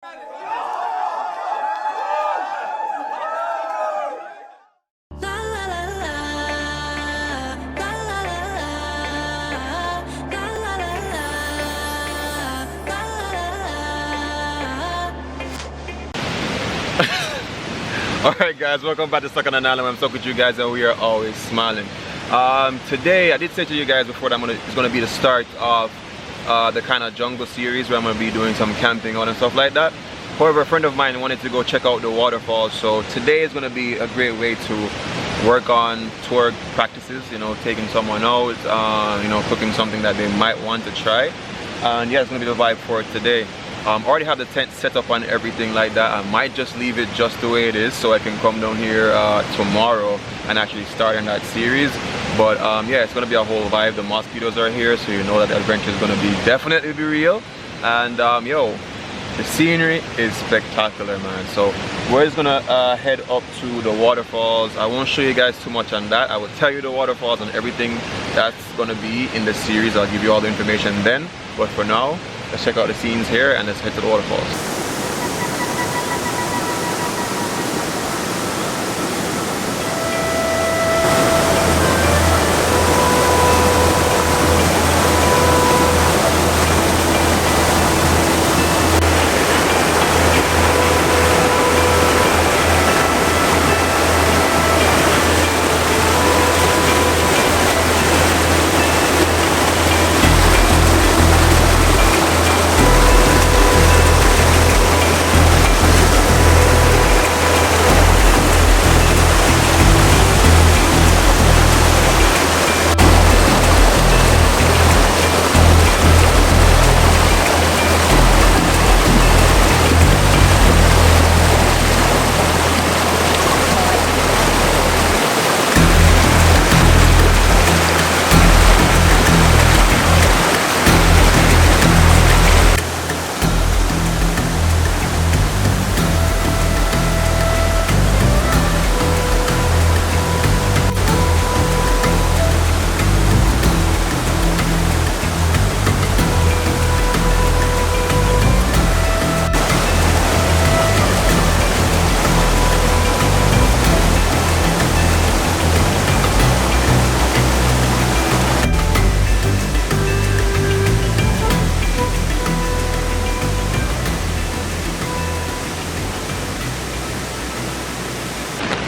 Alright guys, welcome back to Stuck on an Island. I'm stuck with you guys and we are always smiling. Today, I did say to you guys before that it's going to be the start of the kind of jungle series where I'm going to be doing some camping out and stuff like that. However, a friend of mine wanted to go check out the waterfalls, so today is going to be a great way to work on tour practices, you know, taking someone out, you know, cooking something that they might want to try. And yeah, it's going to be the vibe for it today. Already have the tent set up and everything like that. I might just leave it just the way it is so I can come down here tomorrow and actually start in that series. But yeah, it's gonna be a whole vibe. The mosquitoes are here, so you know that the adventure is gonna be definitely be real. And yo, the scenery is spectacular, man. So we're just gonna head up to the waterfalls. I won't show you guys too much on that. I will tell you the waterfalls and everything that's gonna be in the series. I'll give you all the information then. But for now, let's check out the scenes here and let's head to the waterfalls.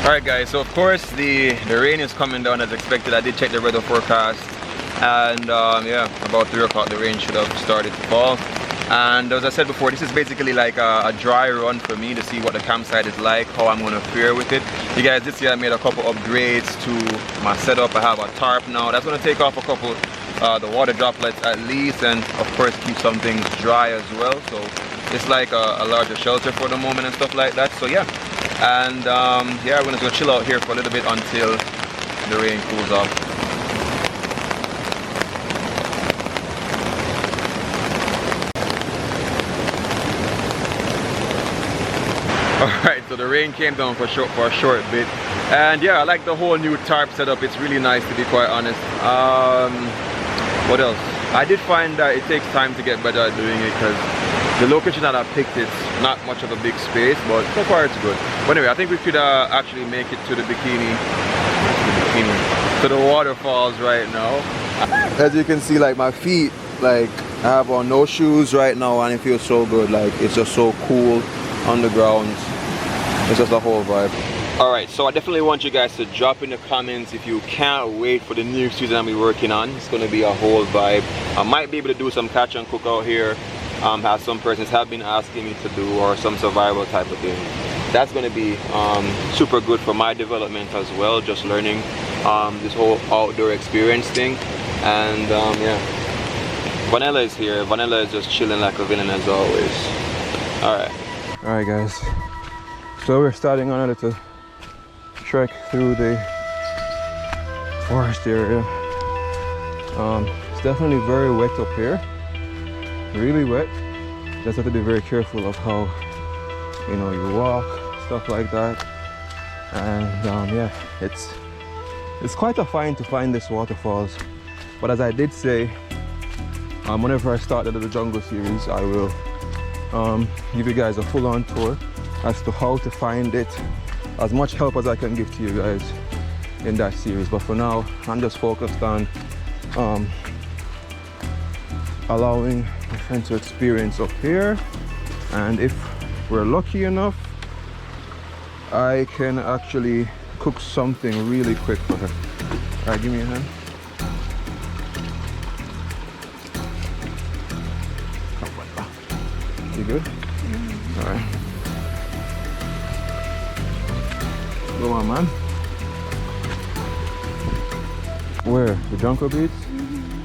Alright guys, so of course the rain is coming down as expected. I did check the weather forecast and yeah, about 3 o'clock the rain should have started to fall. And as I said before, this is basically like a dry run for me to see what the campsite is like, how I'm going to fare with it. You guys, this year I made a couple upgrades to my setup. I have a tarp now that's going to take off a couple the water droplets at least, and of course keep some things dry as well. So it's like a larger shelter for the moment and stuff like that. So yeah. And yeah, we're gonna chill out here for a little bit until the rain cools off. Alright, so the rain came down for a short bit. And yeah, I like the whole new tarp setup. It's really nice, to be quite honest. What else? I did find that it takes time to get better at doing it because the location that I picked is not much of a big space, but so far it's good. But anyway, I think we could actually make it to the to the waterfalls right now. As you can see, like my feet, like I have on no shoes right now and it feels so good. Like it's just so cool on the ground. It's just a whole vibe. Alright, so I definitely want you guys to drop in the comments if you can't wait for the new season I'll be working on. It's going to be a whole vibe. I might be able to do some catch and cook out here, as some persons have been asking me to do, or some survival type of thing. That's going to be super good for my development as well, just learning this whole outdoor experience thing. And yeah, Vanilla is here. Vanilla is just chilling like a villain as always. Alright guys, so we're starting on a little trek through the forest area. It's definitely very wet up here, really wet. Just have to be very careful of how, you know, you walk, stuff like that. And yeah, it's quite a find to find this waterfalls. But as I did say, whenever I started the jungle series, I will give you guys a full-on tour as to how to find it, as much help as I can give to you guys in that series. But for now, I'm just focused on allowing my friend to experience up here, and if we're lucky enough, I can actually cook something really quick for her. All right, give me a hand. You good? Mm-hmm. All right. Go on, man. Where? The Jungle Beats? Mm-hmm.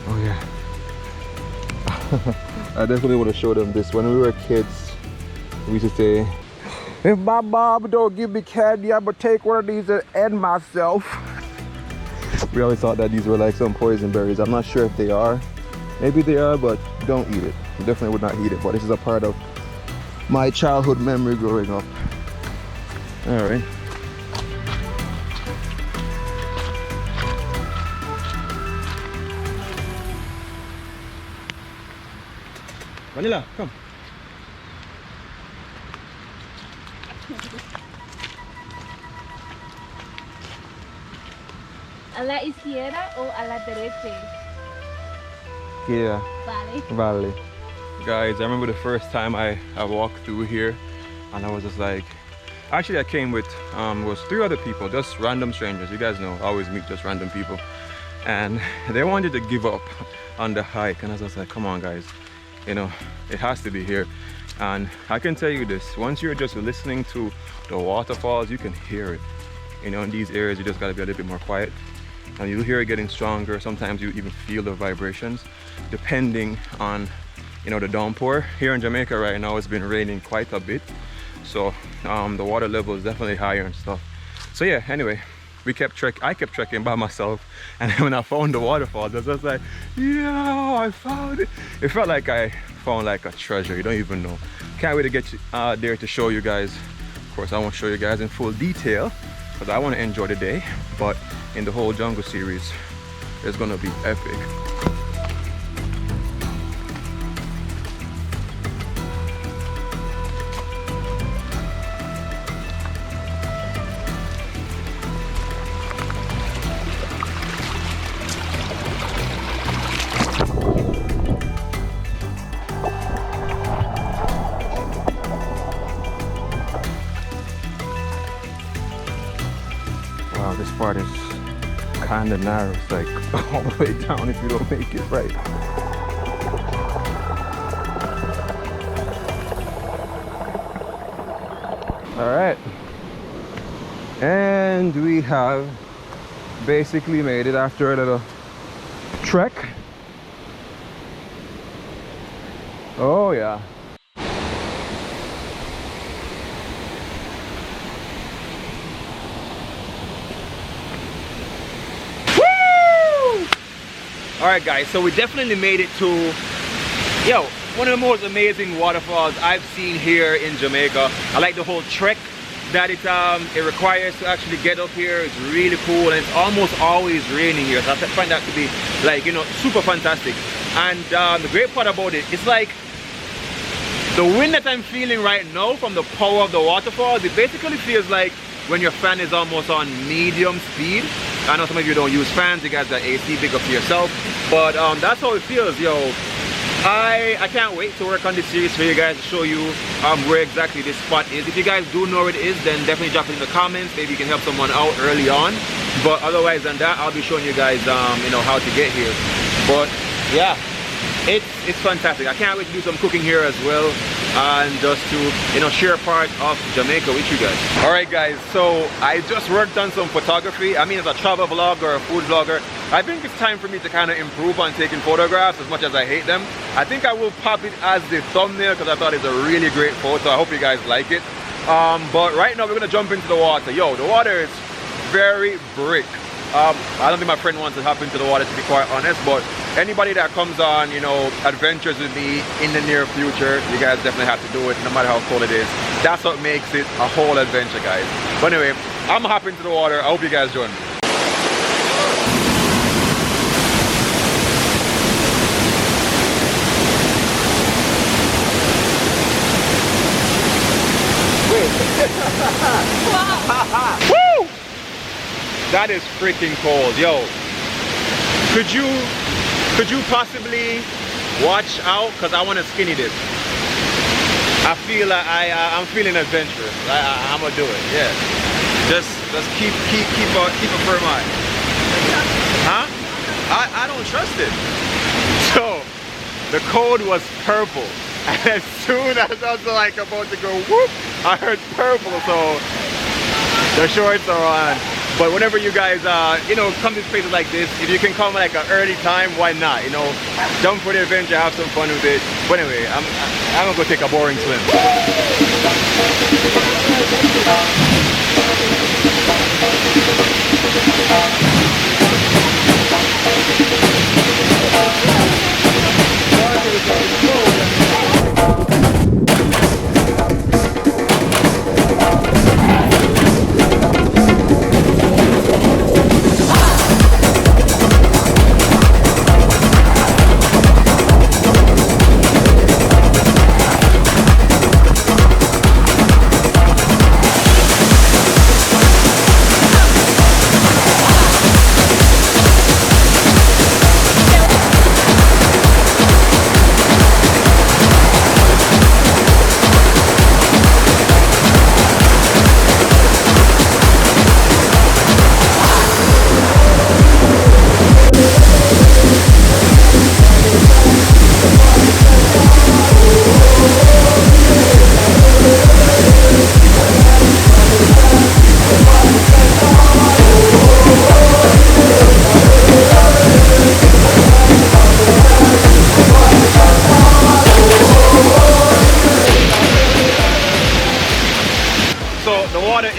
Oh yeah. I definitely want to show them this. When we were kids, we used to say, if my mom don't give me candy, I'm gonna take one of these and end myself. We always thought that these were like some poison berries. I'm not sure if they are. Maybe they are, but don't eat it. You definitely would not eat it, but this is a part of my childhood memory growing up. All right. Vanilla, come. ¿A la izquierda o a la derecha? Yeah. Vale. Vale. Guys, I remember the first time I walked through here, and I was just like, actually I came with was 3 other people, just random strangers. You guys know, I always meet just random people, and they wanted to give up on the hike, and I was just like, come on guys, you know, it has to be here. And I can tell you this, once you're just listening to the waterfalls, you can hear it. You know, in these areas you just gotta be a little bit more quiet, and you'll hear it getting stronger. Sometimes you even feel the vibrations depending on, you know, the downpour. Here in Jamaica right now, it's been raining quite a bit, so the water level is definitely higher and stuff. So yeah, anyway, I kept trekking by myself, and then when I found the waterfalls, I was just like, yeah, I found it. It felt like I found like a treasure, you don't even know. Can't wait to get you there to show you guys. Of course, I won't show you guys in full detail because I want to enjoy the day, but in the whole jungle series, it's gonna be epic. Wow, this part is kind of narrow. It's like all the way down if you don't make it right. All right, and we have basically made it after a little trek. Oh yeah. Alright guys, so we definitely made it to, one of the most amazing waterfalls I've seen here in Jamaica. I like the whole trek that it requires to actually get up here. It's really cool, and it's almost always raining here, so I find that to be like, you know, super fantastic. And the great part about it, it's like the wind that I'm feeling right now from the power of the waterfalls, it basically feels like when your fan is almost on medium speed. I know some of you don't use fans, you guys got AC, big up to yourself, but that's how it feels, yo. I can't wait to work on this series for you guys to show you where exactly this spot is. If you guys do know where it is, then definitely drop it in the comments. Maybe you can help someone out early on, but otherwise than that, I'll be showing you guys you know, how to get here. But yeah, it's fantastic. I can't wait to do some cooking here as well, and just to, you know, share part of Jamaica with you guys. All right guys, so I just worked on some photography. I mean, as a travel vlog or a food vlogger, I think it's time for me to kind of improve on taking photographs. As much as I hate them, I think I will pop it as the thumbnail because I thought it's a really great photo. I hope you guys like it. But right now we're gonna jump into the water. Yo, the water is very brick. I don't think my friend wants to hop into the water, to be quite honest, but anybody that comes on, you know, adventures with me in the near future, you guys definitely have to do it no matter how cold it is. That's what makes it a whole adventure, guys. But anyway, I'm hopping into the water. I hope you guys join me. Woo! That is freaking cold, yo. Could you possibly watch out? Cause I want to skinny dip. I feel like I'm feeling adventurous. I'm gonna do it. Yeah. Just keep a firm eye. Huh? I don't trust it. So the code was purple. And as soon as I was like about to go whoop, I heard purple. So the shorts are on. But whenever you guys you know, come to places like this, if you can come like an early time, why not? You know, jump for the adventure, have some fun with it. But anyway, I'm gonna go take a boring swim.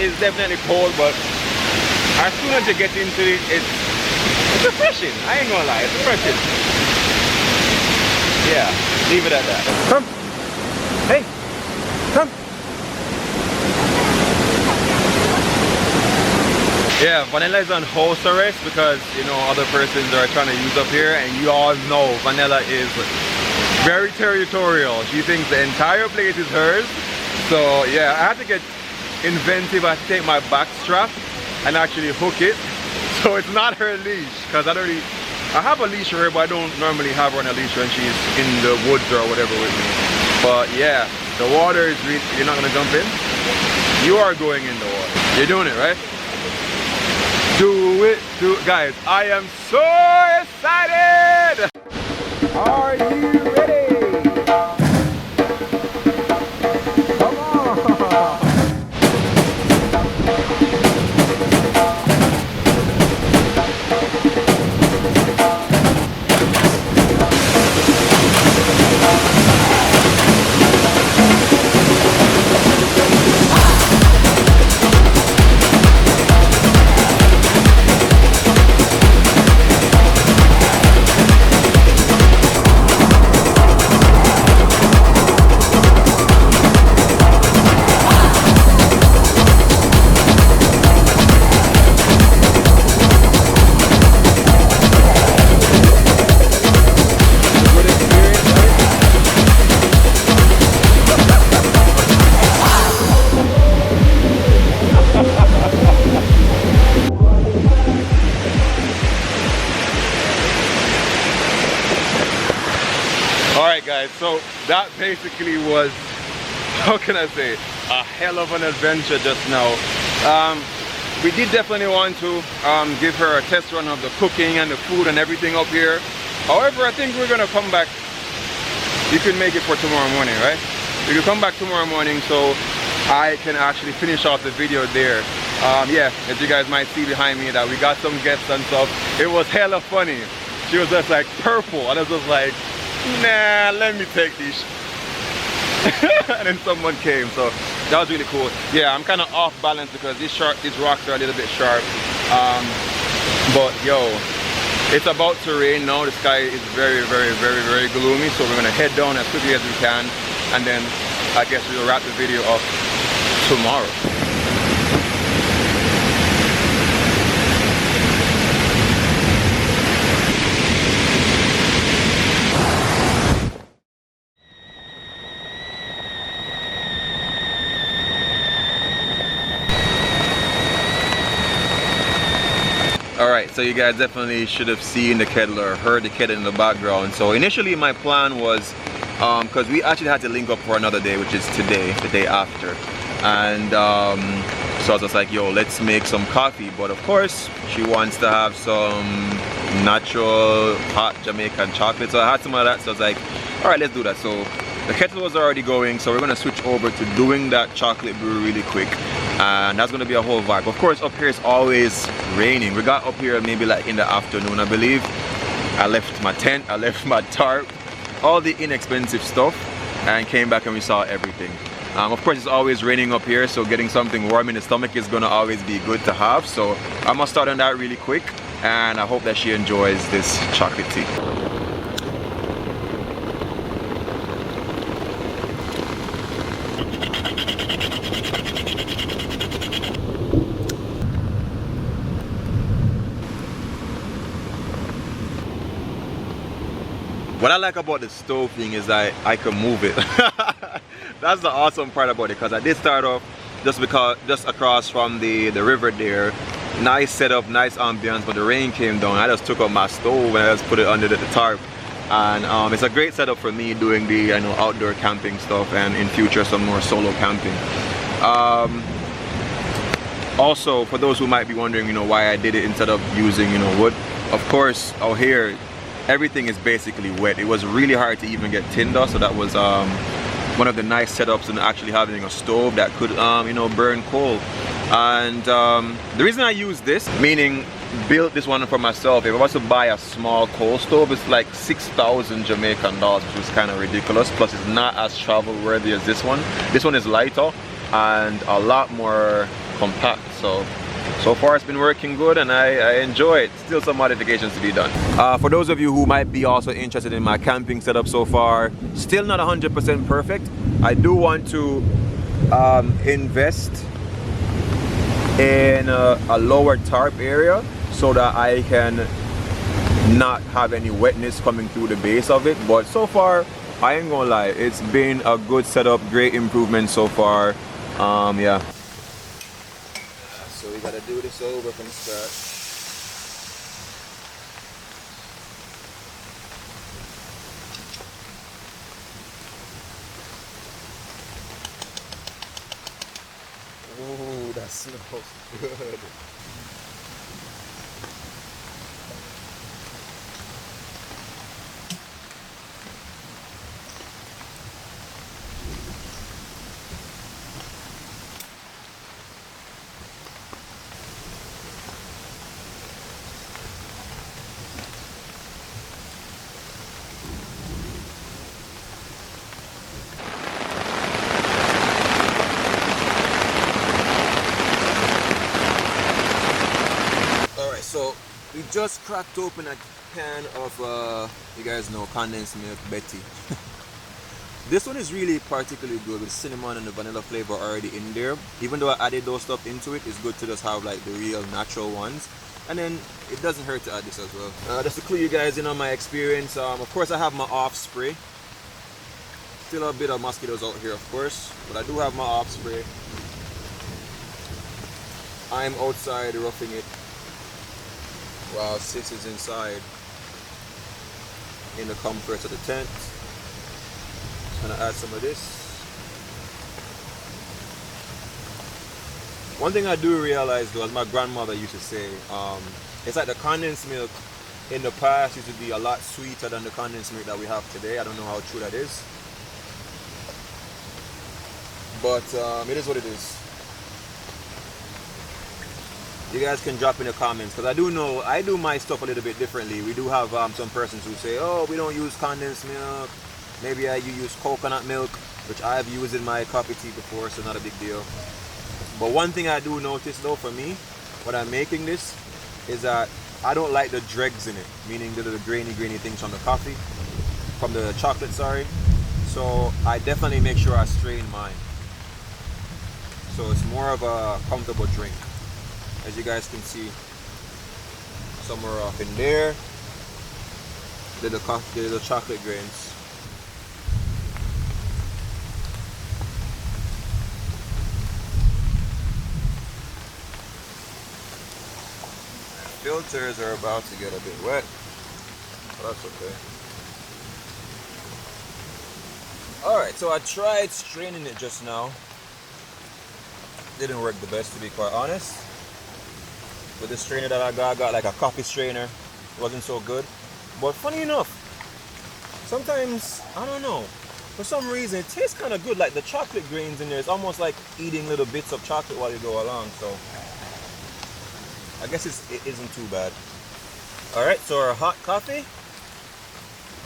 Is definitely cold, but as soon as you get into it, it's refreshing. I ain't gonna lie, it's refreshing. Yeah, leave it at that. Come. Hey, come. Yeah, Vanilla is on house arrest because, you know, other persons are trying to use up here, and you all know Vanilla is very territorial. She thinks the entire place is hers. So yeah, I had to get inventive. I take my back strap and actually hook it so it's not her leash, because I have a leash for her, but I don't normally have her on a leash when she's in the woods or whatever with me. But yeah, the water is really, you're not gonna jump in? You are going in the water. You're doing it, right? Do it, guys. I am so excited. Are you ready? Alright guys, so that basically was, how can I say, a hell of an adventure just now. We did definitely want to give her a test run of the cooking and the food and everything up here. However, I think we're gonna come back. You can make it for tomorrow morning, right? You can come back tomorrow morning so I can actually finish off the video there. Yeah, as you guys might see behind me, that we got some guests and stuff. It was hella funny. She was just like purple, and I was just like, nah, let me take these. And then someone came, so that was really cool. Yeah, I'm kind of off balance because these rocks are a little bit sharp. But yo, it's about to rain now. The sky is very gloomy, so we're gonna head down as quickly as we can, and then I guess we'll wrap the video up tomorrow. Alright, so you guys definitely should have seen the kettle or heard the kettle in the background. So initially my plan was, because we actually had to link up for another day, which is today, the day after. And so I was just like, yo, let's make some coffee. But of course, she wants to have some natural hot Jamaican chocolate. So I had some of that, so I was like, alright, let's do that. So the kettle was already going, so we're gonna switch over to doing that chocolate brew really quick. And that's gonna be a whole vibe. Of course, up here it's always raining. We got up here maybe like in the afternoon, I believe. I left my tent, I left my tarp, all the inexpensive stuff, and came back and we saw everything. Of course, it's always raining up here, so getting something warm in the stomach is gonna always be good to have. So I'm gonna start on that really quick, and I hope that she enjoys this chocolate tea. What I like about the stove thing is that I can move it. That's the awesome part about it, because I did start off just across from the river there. Nice setup, nice ambience, but the rain came down. I just took up my stove and I just put it under the tarp. And it's a great setup for me doing the outdoor camping stuff, and in future some more solo camping. Also, for those who might be wondering, why I did it instead of using, wood. Of course, out here, everything is basically wet. It was really hard to even get tinder, so that was one of the nice setups in actually having a stove that could burn coal. And the reason I use this, meaning built this one for myself, if I was to buy a small coal stove, it's like 6,000 Jamaican dollars, which is kind of ridiculous. Plus it's not as travel worthy as this one. This one is lighter and a lot more compact. So far it's been working good and I enjoy it. Still some modifications to be done. For those of you who might be also interested in my camping setup so far, still not 100% perfect. I do want to invest in a lower tarp area so that I can not have any wetness coming through the base of it. But so far, I ain't gonna lie, it's been a good setup, great improvement so far. Yeah. So we gotta do this over from scratch. Ooh, that smells good. So we just cracked open a can of, you guys know, condensed milk Betty. This one is really particularly good with cinnamon and the vanilla flavor already in there. Even though I added those stuff into it, it's good to just have like the real natural ones. And then it doesn't hurt to add this as well. Just to clue you guys in on my experience, of course I have my off spray. Still a bit of mosquitoes out here, of course, but I do have my off spray. I'm outside roughing it while Sis is inside in the comfort of the tent. Just gonna add some of this. One thing I do realize though, as my grandmother used to say, it's like the condensed milk in the past used to be a lot sweeter than the condensed milk that we have today. I don't know how true that is, but it is what it is. You guys can drop in the comments, because I do know I do my stuff a little bit differently. We do have some persons who say, oh, we don't use condensed milk, maybe you use coconut milk, which I have used in my coffee tea before, so not a big deal. But one thing I do notice though for me when I'm making this is that I don't like the dregs in it, meaning the grainy things from the coffee, from the chocolate, sorry. So I definitely make sure I strain mine, so it's more of a comfortable drink. As you guys can see, somewhere off in there, the chocolate grains. filters are about to get a bit wet, but that's okay. Alright, so I tried straining it just now. Didn't work the best, to be quite honest. With the strainer that I got like a coffee strainer. It wasn't so good. But funny enough, sometimes, I don't know, for some reason it tastes kind of good. Like the chocolate grains in there, it's almost like eating little bits of chocolate while you go along. So I guess it isn't too bad. Alright, so our hot coffee,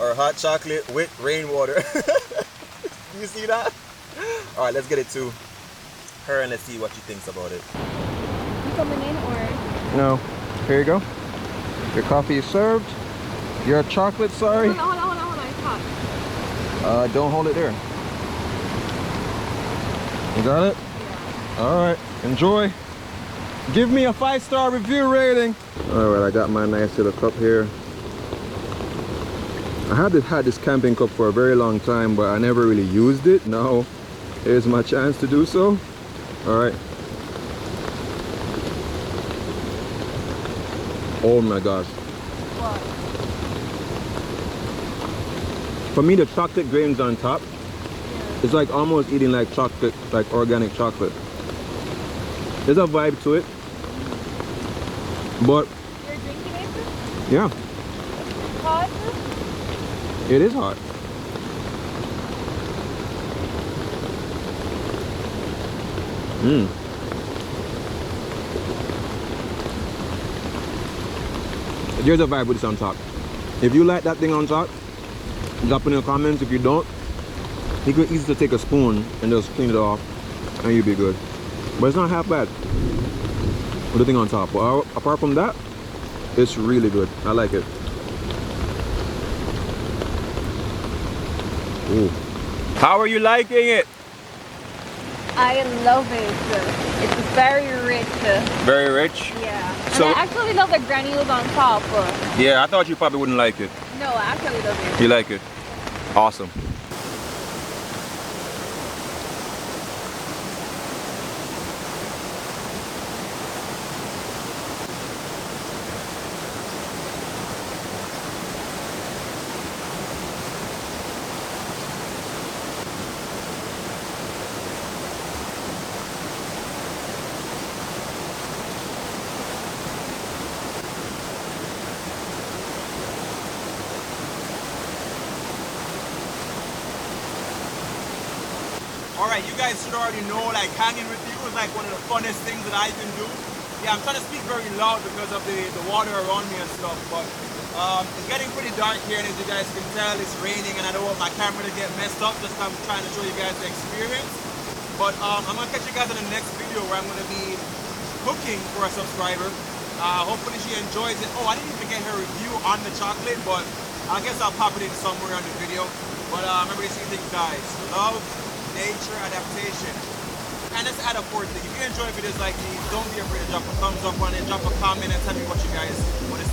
our hot chocolate with rainwater. You see that? Alright, let's get it to her and let's see what she thinks about it. You coming in or? No. Here you go. Your coffee is served. Your chocolate, sorry. Hold on. It's hot. Don't hold it there. You got it? Yeah. Alright, enjoy. Give me a 5-star review rating. Alright, I got my nice little cup here. I had this camping cup for a very long time, but I never really used it. Now, here's my chance to do so. Alright. Oh my gosh. What? For me, the chocolate grains on top, Yeah. it's like almost eating like chocolate, like organic chocolate. There's a vibe to it. But You're drinking it? yeah, Hot? it is hot. There's a vibe with this on top. If you like that thing on top, drop in the comments. If you don't, you could easily take a spoon and just clean it off and you'll be good. But it's not half bad with the thing on top. But apart from that, it's really good. I like it. Ooh. How are you liking it? I love it. It's very rich. Very rich? Yeah. So- And I actually love the granules on top. Yeah, I thought you probably wouldn't like it. No, I actually love it. You like it? Awesome. Alright, you guys should already know, like, hanging with you is like one of the funnest things that I can do. Yeah, I'm trying to speak very loud because of the water around me and stuff, but it's getting pretty dark here, and as you guys can tell, it's raining, and I don't want my camera to get messed up, just I'm trying to show you guys the experience. But I'm going to catch you guys in the next video where I'm going to be cooking for a subscriber. Hopefully she enjoys it. Oh, I didn't even get her review on the chocolate, but I guess I'll pop it in somewhere on the video. But remember these three things, guys: love, nature, adaptation. And let's add a fourth thing. If you enjoy videos like these, don't be afraid to drop a thumbs up on it, drop a comment, and tell me what you guys want to